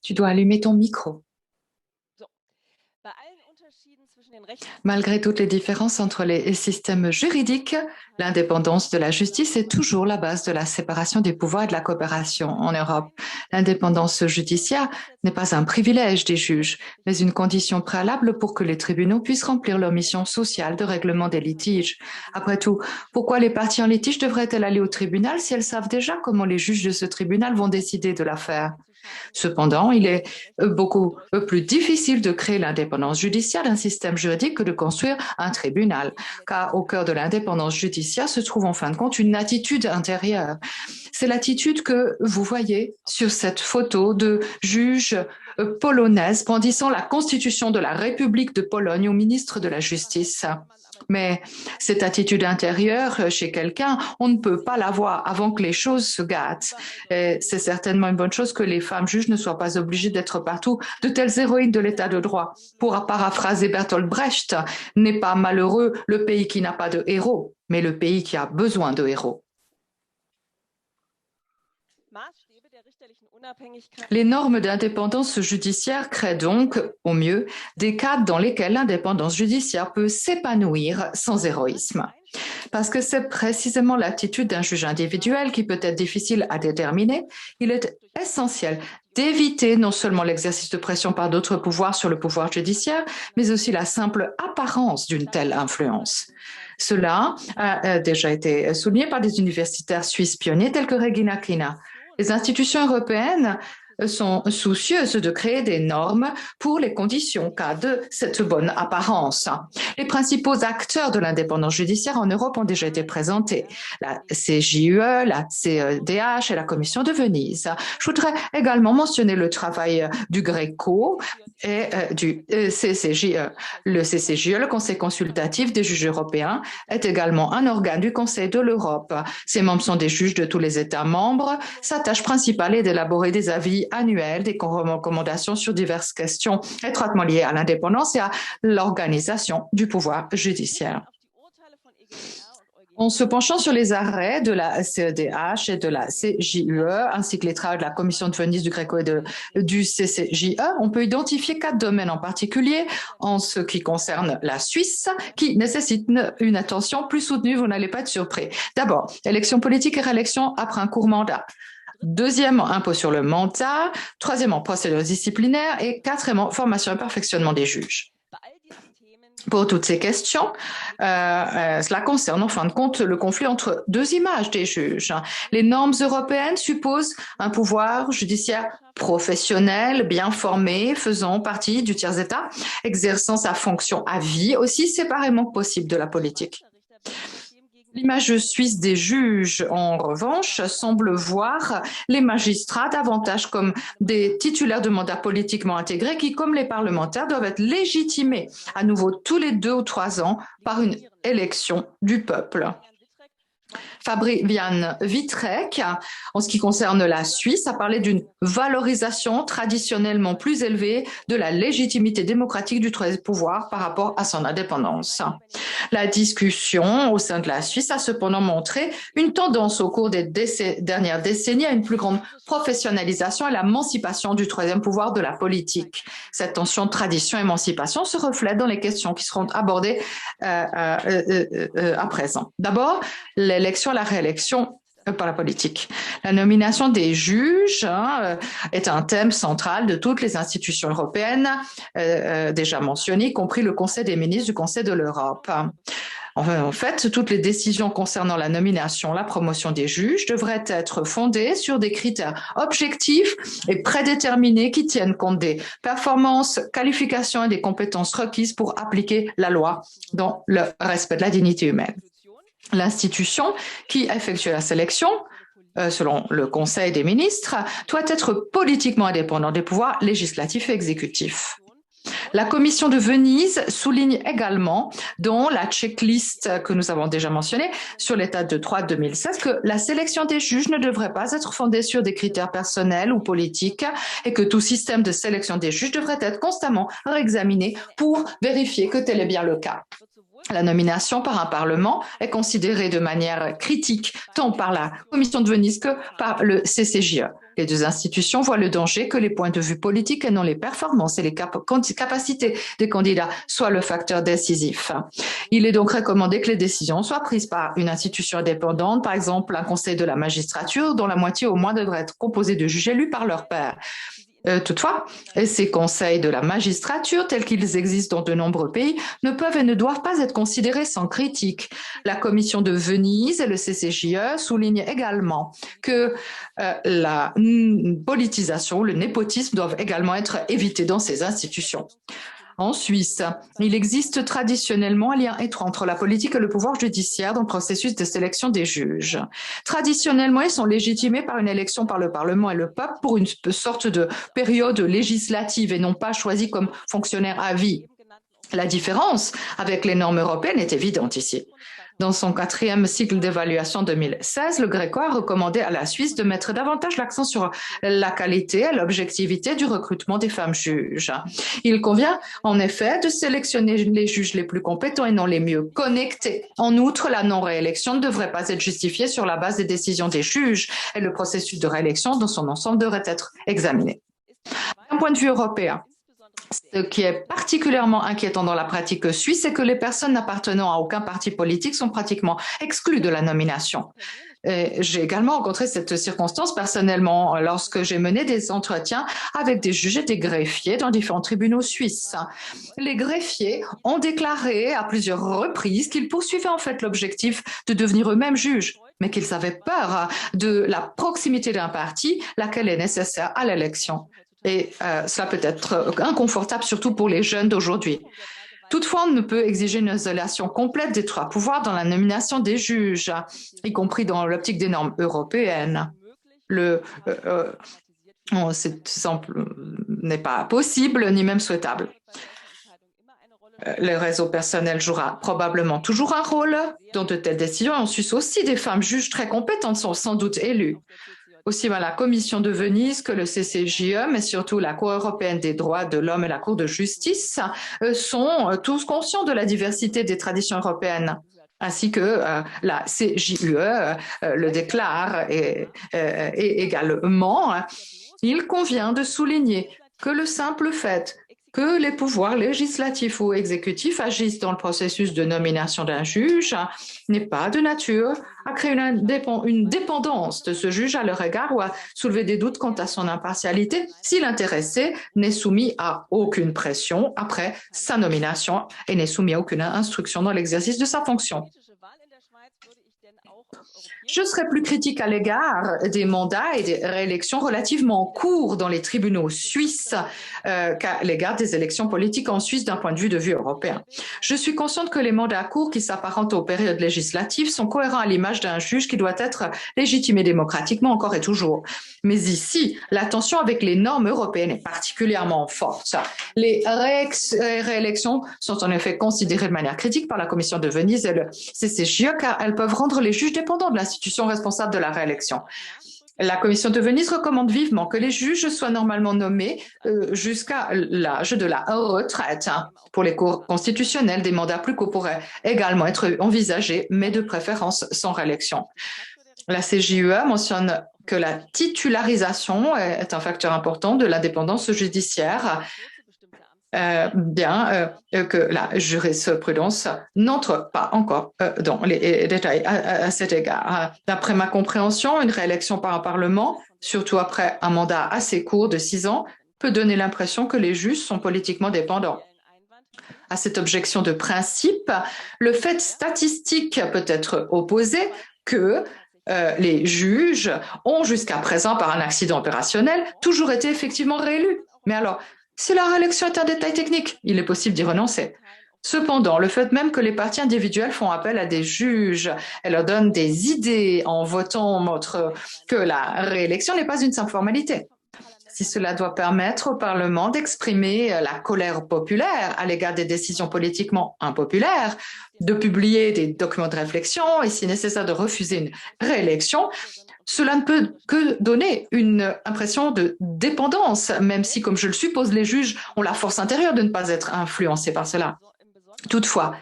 Tu dois allumer ton micro. Malgré toutes les différences entre les systèmes juridiques, l'indépendance de la justice est toujours la base de la séparation des pouvoirs et de la coopération en Europe. L'indépendance judiciaire n'est pas un privilège des juges, mais une condition préalable pour que les tribunaux puissent remplir leur mission sociale de règlement des litiges. Après tout, pourquoi les parties en litige devraient-elles aller au tribunal si elles savent déjà comment les juges de ce tribunal vont décider de l'affaire? Cependant, il est beaucoup plus difficile de créer l'indépendance judiciaire d'un système juridique que de construire un tribunal, car au cœur de l'indépendance judiciaire se trouve en fin de compte une attitude intérieure. C'est l'attitude que vous voyez sur cette photo de juge polonaise brandissant la constitution de la République de Pologne au ministre de la Justice. Mais cette attitude intérieure chez quelqu'un, on ne peut pas l'avoir avant que les choses se gâtent. C'est certainement une bonne chose que les femmes juges ne soient pas obligées d'être partout de telles héroïnes de l'état de droit. Pour paraphraser Bertolt Brecht, n'est pas malheureux le pays qui n'a pas de héros, mais le pays qui a besoin de héros. Les normes d'indépendance judiciaire créent donc, au mieux, des cadres dans lesquels l'indépendance judiciaire peut s'épanouir sans héroïsme. Parce que c'est précisément l'attitude d'un juge individuel qui peut être difficile à déterminer, il est essentiel d'éviter non seulement l'exercice de pression par d'autres pouvoirs sur le pouvoir judiciaire, mais aussi la simple apparence d'une telle influence. Cela a déjà été souligné par des universitaires suisses pionniers tels que Regina Kina. Les institutions européennes sont soucieuses de créer des normes pour les conditions cas de cette bonne apparence. Les principaux acteurs de l'indépendance judiciaire en Europe ont déjà été présentés. La CJUE, la CEDH et la Commission de Venise. Je voudrais également mentionner le travail du GRECO et du CCJE. Le CCJE, le Conseil consultatif des juges européens, est également un organe du Conseil de l'Europe. Ses membres sont des juges de tous les États membres. Sa tâche principale est d'élaborer des avis annuels, des recommandations sur diverses questions étroitement liées à l'indépendance et à l'organisation du pouvoir judiciaire. En se penchant sur les arrêts de la CEDH et de la CJUE, ainsi que les travaux de la Commission de Venise, du GRECO et du CCJE, on peut identifier 4 domaines en particulier en ce qui concerne la Suisse, qui nécessitent une attention plus soutenue, vous n'allez pas être surpris. D'abord, élection politique et réélection après un court mandat. Deuxièmement, impôt sur le mandat. Troisièmement, procédures disciplinaires. Et quatrièmement, formation et perfectionnement des juges. Pour toutes ces questions, cela concerne en fin de compte le conflit entre 2 images des juges. Les normes européennes supposent un pouvoir judiciaire professionnel, bien formé, faisant partie du tiers-État, exerçant sa fonction à vie, aussi séparément que possible de la politique. L'image suisse des juges, en revanche, semble voir les magistrats davantage comme des titulaires de mandats politiquement intégrés qui, comme les parlementaires, doivent être légitimés à nouveau tous les 2 ou 3 ans par une élection du peuple. Fabian Vitrek, en ce qui concerne la Suisse, a parlé d'une valorisation traditionnellement plus élevée de la légitimité démocratique du troisième pouvoir par rapport à son indépendance. La discussion au sein de la Suisse a cependant montré une tendance au cours des dernières décennies à une plus grande professionnalisation et l'émancipation du troisième pouvoir de la politique. Cette tension tradition-émancipation se reflète dans les questions qui seront abordées à présent. D'abord, l'élection, la réélection par la politique. La nomination des juges est un thème central de toutes les institutions européennes déjà mentionnées, y compris le Conseil des ministres du Conseil de l'Europe. En fait, toutes les décisions concernant la nomination, la promotion des juges devraient être fondées sur des critères objectifs et prédéterminés qui tiennent compte des performances, qualifications et des compétences requises pour appliquer la loi dans le respect de la dignité humaine. L'institution qui effectue la sélection, selon le Conseil des ministres, doit être politiquement indépendante des pouvoirs législatifs et exécutifs. La Commission de Venise souligne également, dans la checklist que nous avons déjà mentionnée sur l'état de droit 2016, que la sélection des juges ne devrait pas être fondée sur des critères personnels ou politiques et que tout système de sélection des juges devrait être constamment réexaminé pour vérifier que tel est bien le cas. La nomination par un Parlement est considérée de manière critique tant par la Commission de Venise que par le CCJE. Les deux institutions voient le danger que les points de vue politiques et non les performances et les capacités des candidats soient le facteur décisif. Il est donc recommandé que les décisions soient prises par une institution indépendante, par exemple un conseil de la magistrature, dont la moitié au moins devrait être composée de juges élus par leur pairs. Toutefois, ces conseils de la magistrature, tels qu'ils existent dans de nombreux pays, ne peuvent et ne doivent pas être considérés sans critique. La Commission de Venise et le CCJE soulignent également que la politisation, le népotisme doivent également être évités dans ces institutions. En Suisse, il existe traditionnellement un lien étroit entre la politique et le pouvoir judiciaire dans le processus de sélection des juges. Traditionnellement, ils sont légitimés par une élection par le Parlement et le peuple pour une sorte de période législative et non pas choisis comme fonctionnaires à vie. La différence avec les normes européennes est évidente ici. Dans son 4e cycle d'évaluation 2016, le Gréco a recommandé à la Suisse de mettre davantage l'accent sur la qualité et l'objectivité du recrutement des femmes juges. Il convient en effet de sélectionner les juges les plus compétents et non les mieux connectés. En outre, la non-réélection ne devrait pas être justifiée sur la base des décisions des juges et le processus de réélection dans son ensemble devrait être examiné. D'un point de vue européen, ce qui est particulièrement inquiétant dans la pratique suisse, c'est que les personnes n'appartenant à aucun parti politique sont pratiquement exclues de la nomination. J'ai également rencontré cette circonstance personnellement lorsque j'ai mené des entretiens avec des juges et des greffiers dans différents tribunaux suisses. Les greffiers ont déclaré à plusieurs reprises qu'ils poursuivaient en fait l'objectif de devenir eux-mêmes juges, mais qu'ils avaient peur de la proximité d'un parti, laquelle est nécessaire à l'élection. Et cela peut être inconfortable, surtout pour les jeunes d'aujourd'hui. Toutefois, on ne peut exiger une isolation complète des trois pouvoirs dans la nomination des juges, y compris dans l'optique des normes européennes. Cet exemple n'est pas possible, ni même souhaitable. Le réseau personnel jouera probablement toujours un rôle dans de telles décisions. En Suisse aussi, des femmes juges très compétentes sont sans doute élues. Aussi bien la Commission de Venise que le CCJE, mais surtout la Cour européenne des droits de l'homme et la Cour de justice sont tous conscients de la diversité des traditions européennes, ainsi que la CJUE le déclare également. Il convient de souligner que le simple fait que les pouvoirs législatifs ou exécutifs agissent dans le processus de nomination d'un juge n'est pas de nature à créer une dépendance de ce juge à leur égard ou à soulever des doutes quant à son impartialité si l'intéressé n'est soumis à aucune pression après sa nomination et n'est soumis à aucune instruction dans l'exercice de sa fonction. Je serai plus critique à l'égard des mandats et des réélections relativement courts dans les tribunaux suisses qu'à l'égard des élections politiques en Suisse d'un point de vue européen. Je suis consciente que les mandats courts qui s'apparentent aux périodes législatives sont cohérents à l'image d'un juge qui doit être légitimé démocratiquement encore et toujours. Mais ici, la tension avec les normes européennes est particulièrement forte. Les réélections sont en effet considérées de manière critique par la Commission de Venise et le CCJE car elles peuvent rendre les juges dépendants de l'institution responsable de la réélection. La Commission de Venise recommande vivement que les juges soient normalement nommés jusqu'à l'âge de la retraite. Pour les cours constitutionnels, des mandats plus courts pourraient également être envisagés, mais de préférence sans réélection. La CJUE mentionne que la titularisation est un facteur important de l'indépendance judiciaire, bien que la jurisprudence n'entre pas encore dans les détails à cet égard. D'après ma compréhension, une réélection par un Parlement, surtout après un mandat assez court de 6 ans, peut donner l'impression que les juges sont politiquement dépendants. À cette objection de principe, le fait statistique peut être opposé que les juges ont jusqu'à présent, par un accident opérationnel, toujours été effectivement réélus. Mais alors, si la réélection est un détail technique, il est possible d'y renoncer. Cependant, le fait même que les partis individuels font appel à des juges et leur donnent des idées en votant montre que la réélection n'est pas une simple formalité. Si cela doit permettre au Parlement d'exprimer la colère populaire à l'égard des décisions politiquement impopulaires, de publier des documents de réflexion et si nécessaire de refuser une réélection, cela ne peut que donner une impression de dépendance, même si, comme je le suppose, les juges ont la force intérieure de ne pas être influencés par cela. Toutefois,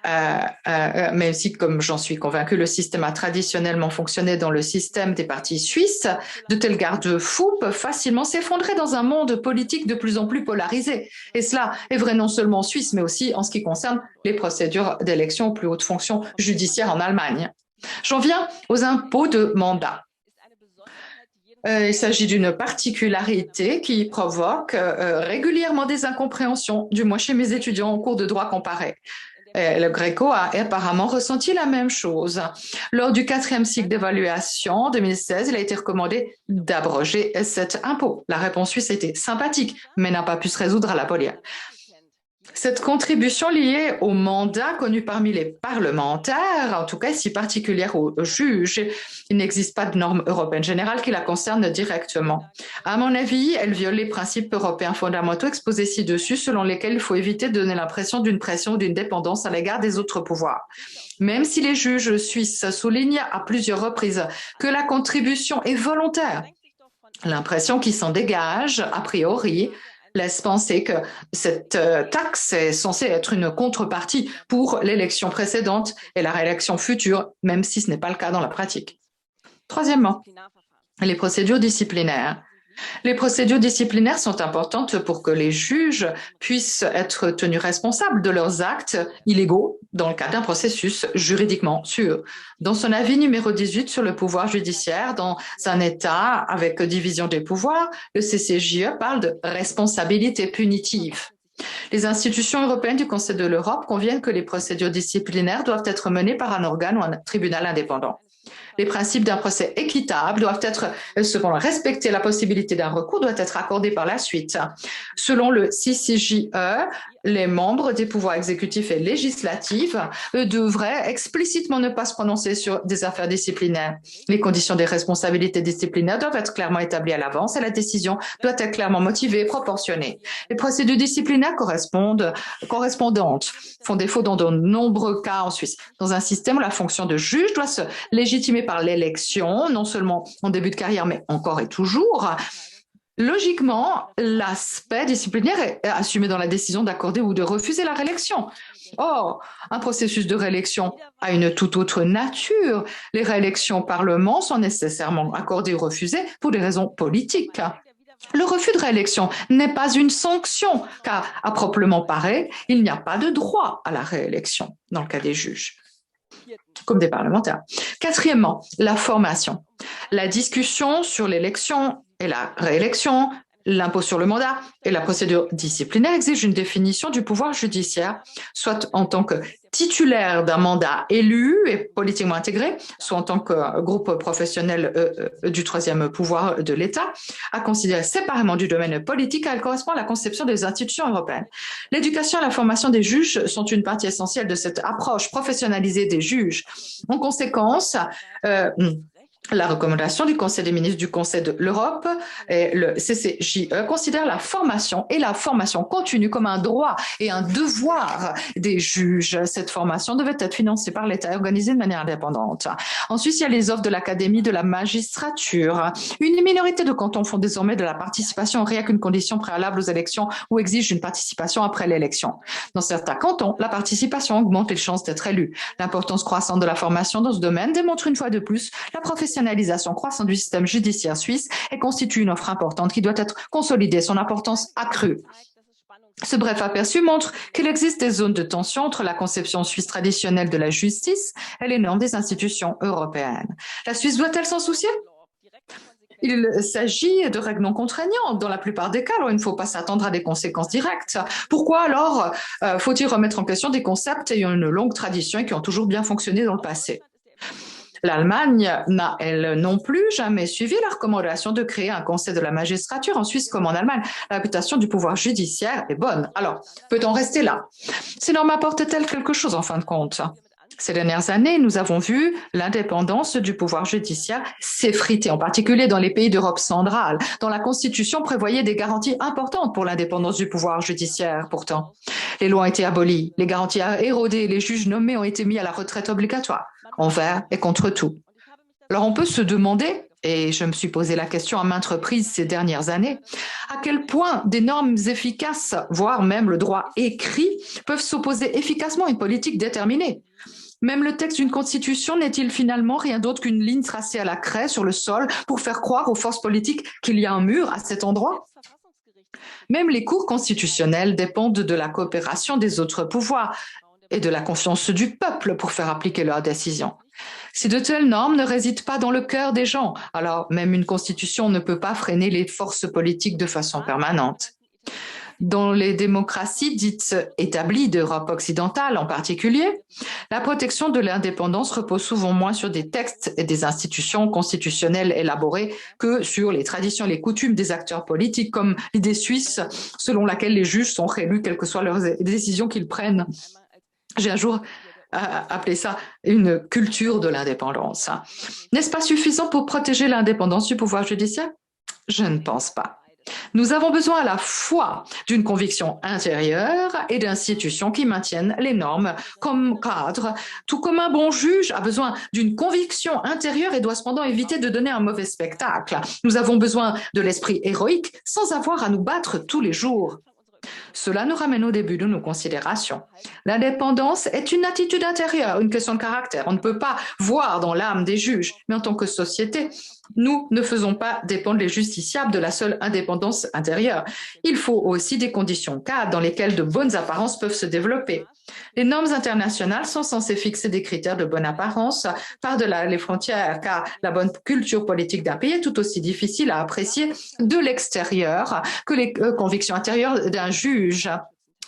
mais aussi, comme j'en suis convaincue, le système a traditionnellement fonctionné dans le système des partis suisses, de tels garde-fous peuvent facilement s'effondrer dans un monde politique de plus en plus polarisé. Et cela est vrai non seulement en Suisse, mais aussi en ce qui concerne les procédures d'élection aux plus hautes fonctions judiciaires en Allemagne. J'en viens aux impôts de mandat. Il s'agit d'une particularité qui provoque régulièrement des incompréhensions, du moins chez mes étudiants en cours de droit comparé. Le Greco a apparemment ressenti la même chose. Lors du 4e cycle d'évaluation en 2016, il a été recommandé d'abroger cet impôt. La réponse suisse a été sympathique, mais n'a pas pu se résoudre à l'abolir. Cette contribution liée au mandat connu parmi les parlementaires, en tout cas si particulière aux juges, il n'existe pas de norme européenne générale qui la concerne directement. À mon avis, elle viole les principes européens fondamentaux exposés ci-dessus, selon lesquels il faut éviter de donner l'impression d'une pression ou d'une dépendance à l'égard des autres pouvoirs. Même si les juges suisses soulignent à plusieurs reprises que la contribution est volontaire, l'impression qui s'en dégage, a priori, laisse penser que cette taxe est censée être une contrepartie pour l'élection précédente et la réélection future, même si ce n'est pas le cas dans la pratique. Troisièmement, les procédures disciplinaires. Les procédures disciplinaires sont importantes pour que les juges puissent être tenus responsables de leurs actes illégaux dans le cadre d'un processus juridiquement sûr. Dans son avis numéro 18 sur le pouvoir judiciaire dans un État avec division des pouvoirs, le CCJE parle de responsabilité punitive. Les institutions européennes du Conseil de l'Europe conviennent que les procédures disciplinaires doivent être menées par un organe ou un tribunal indépendant. Les principes d'un procès équitable doivent être, cependant, respectés. La possibilité d'un recours doit être accordée par la suite. Selon le CCJE, les membres des pouvoirs exécutifs et législatifs devraient explicitement ne pas se prononcer sur des affaires disciplinaires. Les conditions des responsabilités disciplinaires doivent être clairement établies à l'avance et la décision doit être clairement motivée et proportionnée. Les procédures disciplinaires correspondantes font défaut dans de nombreux cas en Suisse. Dans un système où la fonction de juge doit se légitimer par l'élection, non seulement en début de carrière, mais encore et toujours, logiquement, l'aspect disciplinaire est assumé dans la décision d'accorder ou de refuser la réélection. Or, un processus de réélection a une toute autre nature. Les réélections au Parlement sont nécessairement accordées ou refusées pour des raisons politiques. Le refus de réélection n'est pas une sanction, car à proprement parler, il n'y a pas de droit à la réélection dans le cas des juges, comme des parlementaires. Quatrièmement, la formation. La discussion sur l'élection et la réélection, l'impôt sur le mandat et la procédure disciplinaire exigent une définition du pouvoir judiciaire, soit en tant que titulaire d'un mandat élu et politiquement intégré, soit en tant que groupe professionnel du troisième pouvoir de l'État, à considérer séparément du domaine politique, elle correspond à la conception des institutions européennes. L'éducation et la formation des juges sont une partie essentielle de cette approche professionnalisée des juges. En conséquence, la recommandation du Conseil des ministres du Conseil de l'Europe et le CCJE considèrent la formation et la formation continue comme un droit et un devoir des juges. Cette formation devait être financée par l'État et organisée de manière indépendante. En Suisse, il y a les offres de l'Académie de la magistrature. Une minorité de cantons font désormais de la participation rien qu'une condition préalable aux élections ou exigent une participation après l'élection. Dans certains cantons, la participation augmente les chances d'être élu. L'importance croissante de la formation dans ce domaine démontre une fois de plus la professionnalisation croissante du système judiciaire suisse et constitue une offre importante qui doit être consolidée, son importance accrue. Ce bref aperçu montre qu'il existe des zones de tension entre la conception suisse traditionnelle de la justice et les normes des institutions européennes. La Suisse doit-elle s'en soucier? Il s'agit de règles non contraignantes dans la plupart des cas, alors il ne faut pas s'attendre à des conséquences directes. Pourquoi alors faut-il remettre en question des concepts ayant une longue tradition et qui ont toujours bien fonctionné dans le passé? L'Allemagne n'a, elle non plus, jamais suivi la recommandation de créer un conseil de la magistrature. En Suisse comme en Allemagne, la réputation du pouvoir judiciaire est bonne. Alors, peut-on rester là? Ces normes apportent-elles quelque chose en fin de compte? Ces dernières années, nous avons vu l'indépendance du pouvoir judiciaire s'effriter, en particulier dans les pays d'Europe centrale, dont la Constitution prévoyait des garanties importantes pour l'indépendance du pouvoir judiciaire. Pourtant, les lois ont été abolies, les garanties érodées, les juges nommés ont été mis à la retraite obligatoire, envers et contre tout. Alors on peut se demander et je me suis posé la question à maintes reprises ces dernières années, à quel point des normes efficaces, voire même le droit écrit, peuvent s'opposer efficacement à une politique déterminée. Même le texte d'une constitution n'est-il finalement rien d'autre qu'une ligne tracée à la craie sur le sol pour faire croire aux forces politiques qu'il y a un mur à cet endroit? Même les cours constitutionnels dépendent de la coopération des autres pouvoirs et de la confiance du peuple pour faire appliquer leurs décisions. Si de telles normes ne résident pas dans le cœur des gens, alors même une constitution ne peut pas freiner les forces politiques de façon permanente. Dans les démocraties dites établies d'Europe occidentale en particulier, la protection de l'indépendance repose souvent moins sur des textes et des institutions constitutionnelles élaborées que sur les traditions et les coutumes des acteurs politiques, comme l'idée suisse selon laquelle les juges sont réélus quelles que soient leurs décisions qu'ils prennent. J'ai un jour appelé ça une culture de l'indépendance. N'est-ce pas suffisant pour protéger l'indépendance du pouvoir judiciaire? Je ne pense pas. Nous avons besoin à la fois d'une conviction intérieure et d'institutions qui maintiennent les normes comme cadre, tout comme un bon juge a besoin d'une conviction intérieure et doit cependant éviter de donner un mauvais spectacle. Nous avons besoin de l'esprit héroïque sans avoir à nous battre tous les jours. Cela nous ramène au début de nos considérations. L'indépendance est une attitude intérieure, une question de caractère. On ne peut pas voir dans l'âme des juges, mais en tant que société, nous ne faisons pas dépendre les justiciables de la seule indépendance intérieure. Il faut aussi des conditions cadres dans lesquelles de bonnes apparences peuvent se développer. Les normes internationales sont censées fixer des critères de bonne apparence par-delà les frontières, car la bonne culture politique d'un pays est tout aussi difficile à apprécier de l'extérieur que les convictions intérieures d'un juge.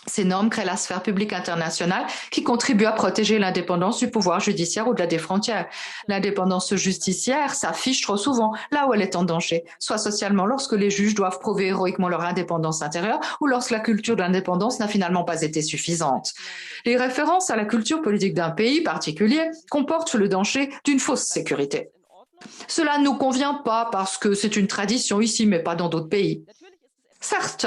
Ces normes créent la sphère publique internationale qui contribue à protéger l'indépendance du pouvoir judiciaire au-delà des frontières. L'indépendance judiciaire s'affiche trop souvent là où elle est en danger, soit socialement lorsque les juges doivent prouver héroïquement leur indépendance intérieure ou lorsque la culture de l'indépendance n'a finalement pas été suffisante. Les références à la culture politique d'un pays particulier comportent le danger d'une fausse sécurité. Cela ne nous convient pas parce que c'est une tradition ici, mais pas dans d'autres pays. Certes,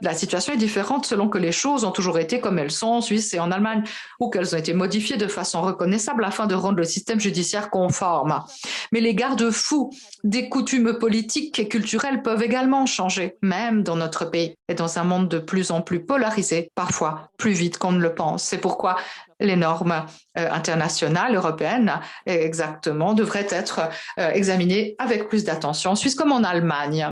la situation est différente selon que les choses ont toujours été comme elles sont en Suisse et en Allemagne, ou qu'elles ont été modifiées de façon reconnaissable afin de rendre le système judiciaire conforme. Mais les garde-fous des coutumes politiques et culturelles peuvent également changer, même dans notre pays et dans un monde de plus en plus polarisé, parfois plus vite qu'on ne le pense. C'est pourquoi les normes internationales, européennes, exactement, devraient être examinées avec plus d'attention en Suisse comme en Allemagne.